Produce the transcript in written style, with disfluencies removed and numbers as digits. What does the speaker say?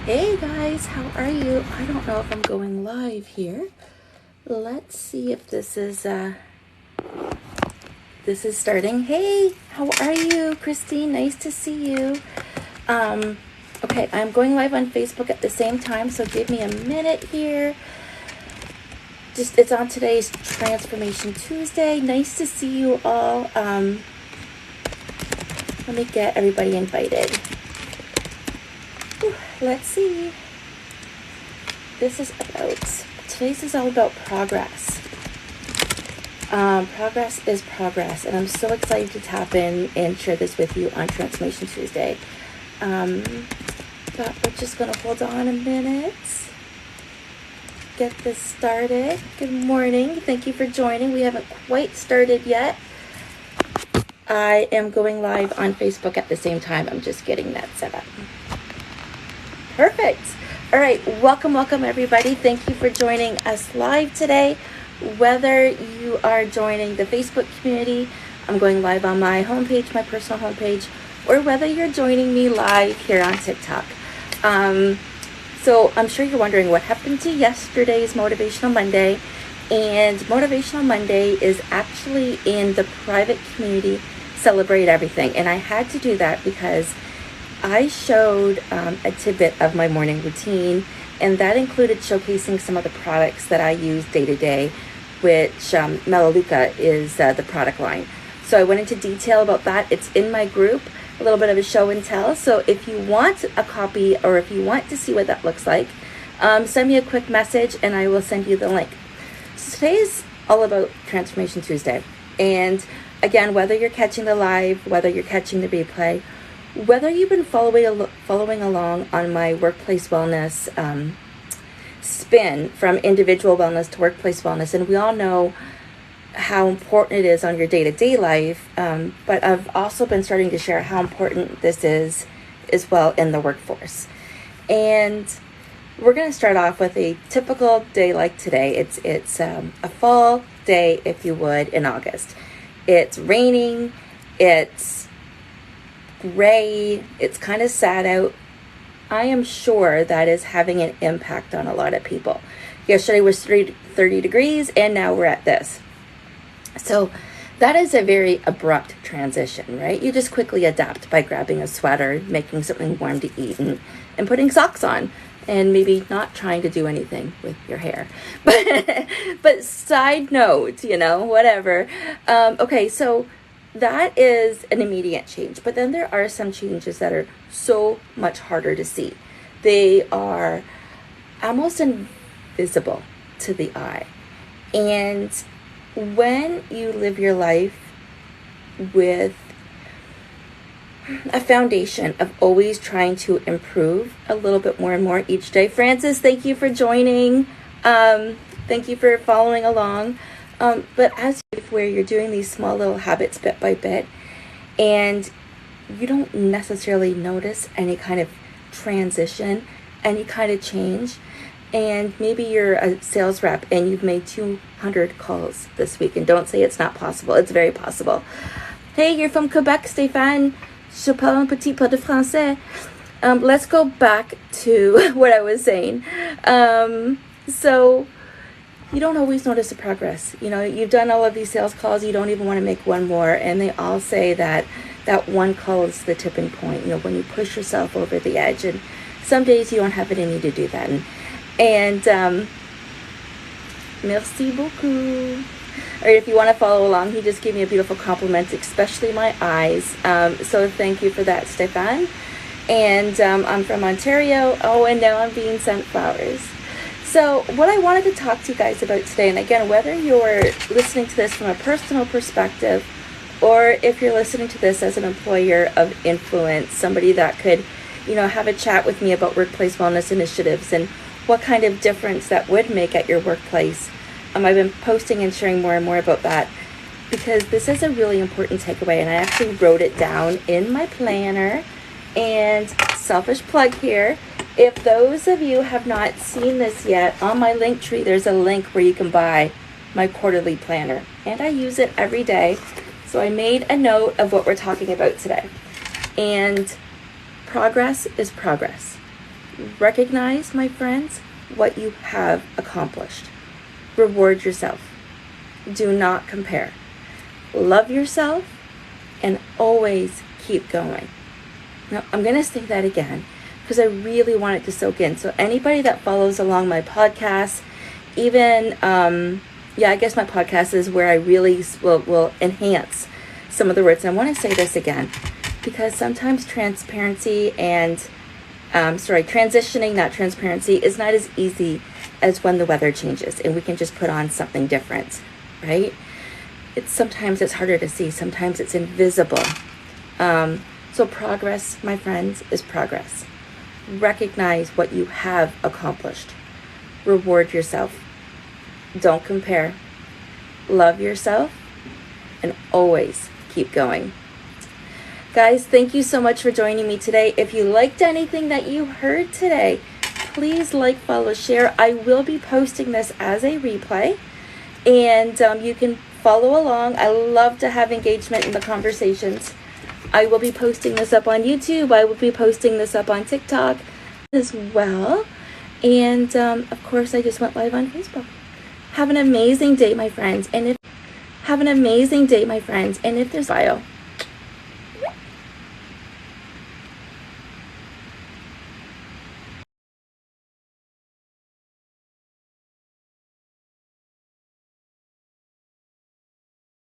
Hey guys, how are you? I don't know if I'm going live here. Let's see if this is starting. Hey, how are you, Christine? Nice to see you. Um, okay, I'm going live on Facebook at the same time, so give me a minute here. It's on today's Transformation Tuesday. Nice to see you all. Let me get everybody invited. Let's see. Today's is all about progress. Progress is progress, and I'm so excited to tap in and share this with you on Transformation Tuesday. But we're just going to hold on a minute, get this started. Good morning. Thank you for joining. We haven't quite started yet. I am going live on Facebook at the same time. I'm just getting that set up. Perfect. All right. Welcome everybody. Thank you for joining us live today. Whether you are joining the Facebook community, I'm going live on my homepage, my personal homepage, or whether you're joining me live here on TikTok. So I'm sure you're wondering what happened to yesterday's Motivational Monday. And Motivational Monday is actually in the private community, Celebrate Everything. And I had to do that because I showed a tidbit of my morning routine, and that included showcasing some of the products that I use day to day, which Melaleuca is the product line. So I went into detail about that. It's in my group, a little bit of a show and tell. So if you want a copy or if you want to see what that looks like, send me a quick message and I will send you the link. So today is all about Transformation Tuesday. And again, whether you're catching the live, whether you're catching the replay, whether you've been following along on my workplace wellness spin from individual wellness to workplace wellness, and we all know how important it is on your day-to-day life, but I've also been starting to share how important this is as well in the workforce. And we're going to start off with a typical day like today. It's a fall day, if you would, in August. It's raining, it's gray, it's kind of sad out. I am sure that is having an impact on a lot of people. Yesterday was 30 degrees and now we're at this. So that is a very abrupt transition, right? You just quickly adapt by grabbing a sweater, making something warm to eat, and putting socks on, and maybe not trying to do anything with your hair. But side note, whatever. Okay, so that is an immediate change, but then there are some changes that are so much harder to see. They are almost invisible to the eye. And when you live your life with a foundation of always trying to improve a little bit more and more each day. Francis, thank you for joining. Thank you for following along. But as where you're doing these small little habits bit by bit, and you don't necessarily notice any kind of transition, any kind of change, and maybe you're a sales rep and you've made 200 calls this week, and don't say it's not possible. It's very possible. Hey, you're from Quebec, Stéphane. Je parle un petit peu de français. Let's go back to what I was saying. So you don't always notice the progress. You've done all of these sales calls, you don't even want to make one more, and they all say that one call is the tipping point, when you push yourself over the edge, and some days you don't have it in you to do that. And merci beaucoup. Or if you want to follow along, he just gave me a beautiful compliment, especially my eyes. So thank you for that, Stefan. And I'm from Ontario. Oh, and now I'm being sent flowers. So what I wanted to talk to you guys about today, and again, whether you're listening to this from a personal perspective, or if you're listening to this as an employer of influence, somebody that could, have a chat with me about workplace wellness initiatives and what kind of difference that would make at your workplace. I've been posting and sharing more and more about that because this is a really important takeaway, and I actually wrote it down in my planner. And selfish plug here, if those of you have not seen this yet, on my link tree there's a link where you can buy my quarterly planner, and I use it every day. So I made a note of what we're talking about today. And progress is progress. Recognize, my friends, what you have accomplished. Reward yourself. Do not compare. Love yourself and always keep going. Now, I'm going to say that again because I really want it to soak in. So anybody that follows along my podcast, even, I guess my podcast is where I really will enhance some of the words. And I want to say this again because sometimes transitioning, not transparency, is not as easy as when the weather changes and we can just put on something different, right? Sometimes it's harder to see. Sometimes it's invisible. So progress, my friends, is progress. Recognize what you have accomplished. Reward yourself. Don't compare. Love yourself and always keep going. Guys, thank you so much for joining me today. If you liked anything that you heard today, please like, follow, share. I will be posting this as a replay, and you can follow along. I love to have engagement in the conversations. I will be posting this up on YouTube. I will be posting this up on TikTok as well. And of course, I just went live on Facebook. Have an amazing day, my friends. And if there's bio.